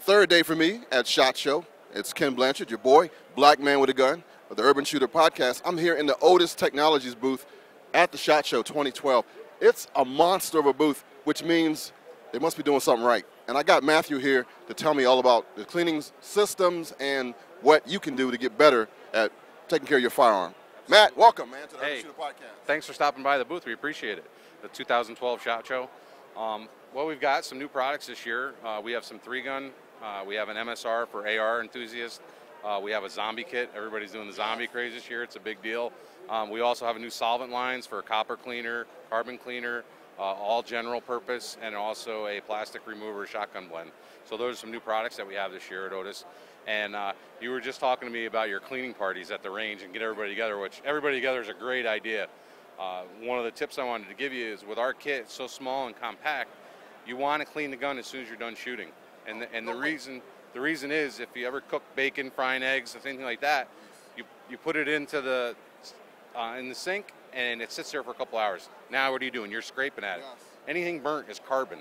Third day for me at SHOT Show. It's Kenn Blanchard, your boy, black man with a gun, of the Urban Shooter Podcast. I'm here in the OTIS Technologies booth at the SHOT Show 2012. It's a monster of a booth, which means they must be doing something right. And I got Matthew here to tell me all about the cleaning systems and what you can do to get better at taking care of your firearm. Matt, welcome, man, to the Urban Shooter Podcast. Thanks for stopping by the booth. We appreciate it. The 2012 SHOT Show. Well, we've got some new products this year. We have some 3-gun. We have an MSR for AR enthusiasts. We have a zombie kit. Everybody's doing the zombie craze this year. It's a big deal. We also have a new solvent lines for copper cleaner, carbon cleaner, all general purpose, and also a plastic remover shotgun blend. So those are some new products that we have this year at OTIS. And you were just talking to me about your cleaning parties at the range and get everybody together, which everybody together is a great idea. One of the tips I wanted to give you is with our kit, it's so small and compact, you want to clean the gun as soon as you're done shooting. And the reason is if you ever cook bacon, frying eggs, or anything like that, you put it into the in the sink and it sits there for a couple hours. Now what are you doing? You're scraping at it. Yes. Anything burnt is carbon.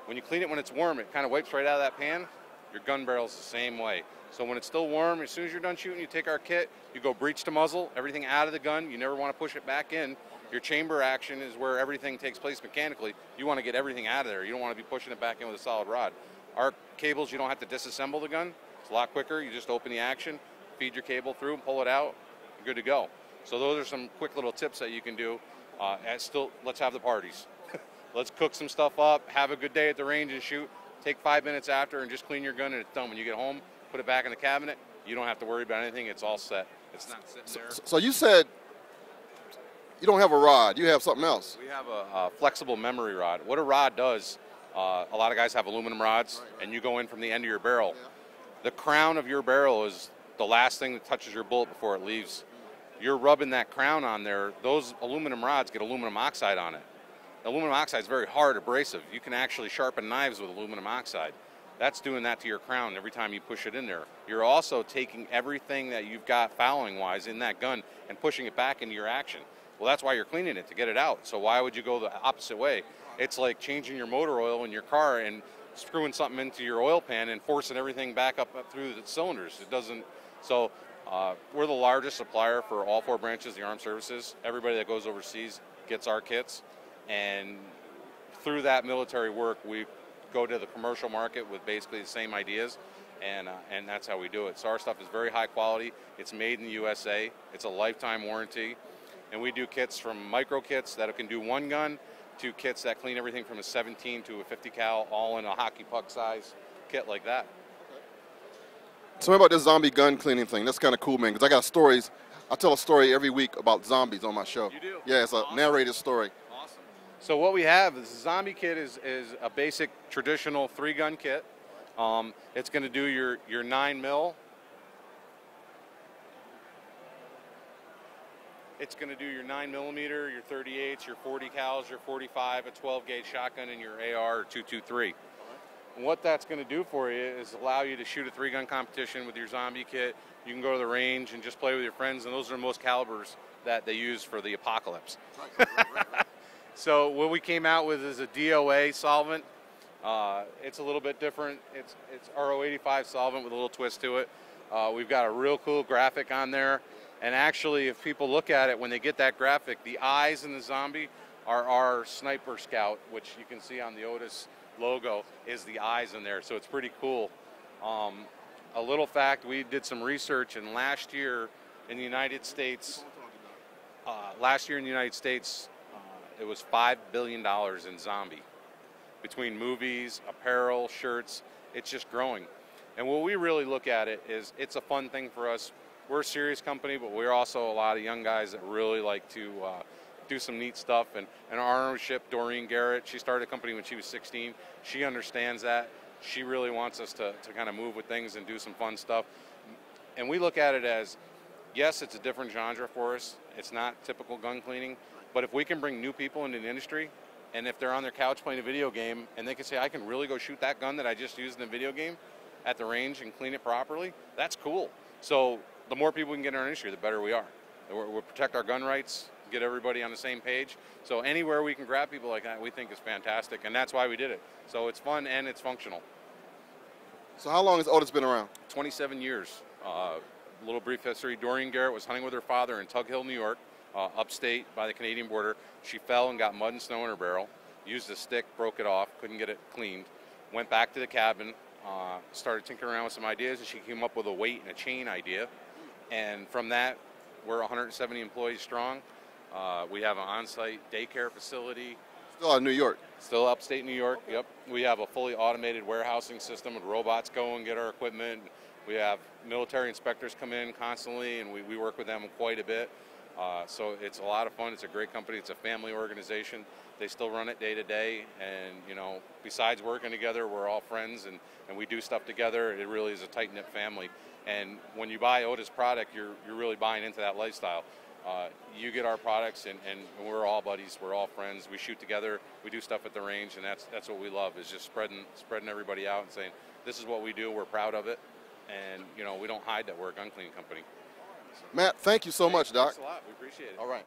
When you clean it when it's warm, it kind of wipes right out of that pan. Your gun barrel's the same way. So when it's still warm, as soon as you're done shooting, you take our kit, you go breech to muzzle, everything out of the gun. You never want to push it back in. Your chamber action is where everything takes place mechanically. You want to get everything out of there. You don't want to be pushing it back in with a solid rod. Our cables, you don't have to disassemble the gun. It's a lot quicker. You just open the action, feed your cable through, and pull it out. You're good to go. So those are some quick little tips that you can do. Let's have the parties. Let's cook some stuff up, have a good day at the range and shoot. Take 5 minutes after and just clean your gun and it's done. When you get home, put it back in the cabinet. You don't have to worry about anything. It's all set. It's not sitting there. So you said you don't have a rod. You have something else. We have a flexible memory rod. What a rod does, a lot of guys have aluminum rods, and you go in from the end of your barrel. Yeah. The crown of your barrel is the last thing that touches your bullet before it leaves. You're rubbing that crown on there. Those aluminum rods get aluminum oxide on it. Aluminum oxide is very hard, abrasive. You can actually sharpen knives with aluminum oxide. That's doing that to your crown every time you push it in there. You're also taking everything that you've got fouling-wise in that gun and pushing it back into your action. Well, that's why you're cleaning it, to get it out. So why would you go the opposite way? It's like changing your motor oil in your car and screwing something into your oil pan and forcing everything back up through the cylinders. It doesn't. So we're the largest supplier for all 4 branches of the armed services. Everybody that goes overseas gets our kits. And through that military work, we go to the commercial market with basically the same ideas, and that's how we do it. So our stuff is very high quality. It's made in the USA. It's a lifetime warranty. And we do kits from micro kits that can do 1 gun to kits that clean everything from a 17 to a 50 cal, all in a hockey puck size kit like that. Tell me about this zombie gun cleaning thing. That's kind of cool, man, because I got stories. I tell a story every week about zombies on my show. You do? Yeah, it's a narrated story. So what we have is the zombie kit is a basic traditional 3-gun kit. It's going to do your 9mm. It's going to do your 9mm, your 38s, your 40 cals, your 45, a 12-gauge shotgun, and your AR or 223. And what that's going to do for you is allow you to shoot a 3-gun competition with your zombie kit. You can go to the range and just play with your friends, and those are the most calibers that they use for the apocalypse. Right. So what we came out with is a DOA solvent. It's a little bit different. It's RO85 solvent with a little twist to it. We've got a real cool graphic on there. And actually, if people look at it, when they get that graphic, the eyes in the zombie are our sniper scout, which you can see on the OTIS logo, is the eyes in there. So it's pretty cool. A little fact, we did some research, and last year in the United States, it was $5 billion in zombie. Between movies, apparel, shirts, it's just growing. And what we really look at it is it's a fun thing for us. We're a serious company, but we're also a lot of young guys that really like to do some neat stuff. And our ownership, Doreen Garrett, she started a company when she was 16. She understands that. She really wants us to kind of move with things and do some fun stuff. And we look at it as, yes, it's a different genre for us. It's not typical gun cleaning. But if we can bring new people into the industry, and if they're on their couch playing a video game, and they can say, I can really go shoot that gun that I just used in the video game at the range and clean it properly, that's cool. So the more people we can get in our industry, the better we are. We'll protect our gun rights, get everybody on the same page. So anywhere we can grab people like that, we think is fantastic, and that's why we did it. So it's fun and it's functional. So how long has Otis been around? 27 years. A little brief history. Doreen Garrett was hunting with her father in Tug Hill, New York, upstate by the Canadian border. She fell and got mud and snow in her barrel. Used a stick, broke it off, couldn't get it cleaned. Went back to the cabin, started tinkering around with some ideas, and she came up with a weight and a chain idea. And from that, we're 170 employees strong. We have an on-site daycare facility. Still out of New York. Still upstate New York, yep. We have a fully automated warehousing system with robots go and get our equipment. We have military inspectors come in constantly, and we work with them quite a bit. So it's a lot of fun. It's a great company. It's a family organization. They still run it day to day, and besides working together, we're all friends, and we do stuff together. It really is a tight-knit family. And when you buy Otis product, you're really buying into that lifestyle. You get our products, and we're all buddies. We're all friends. We shoot together. We do stuff at the range, and that's what we love, is just spreading everybody out and saying, this is what we do. We're proud of it, and we don't hide that we're a gun cleaning company. Matt, thank you so much, Doc. Thanks a lot. We appreciate it. All right.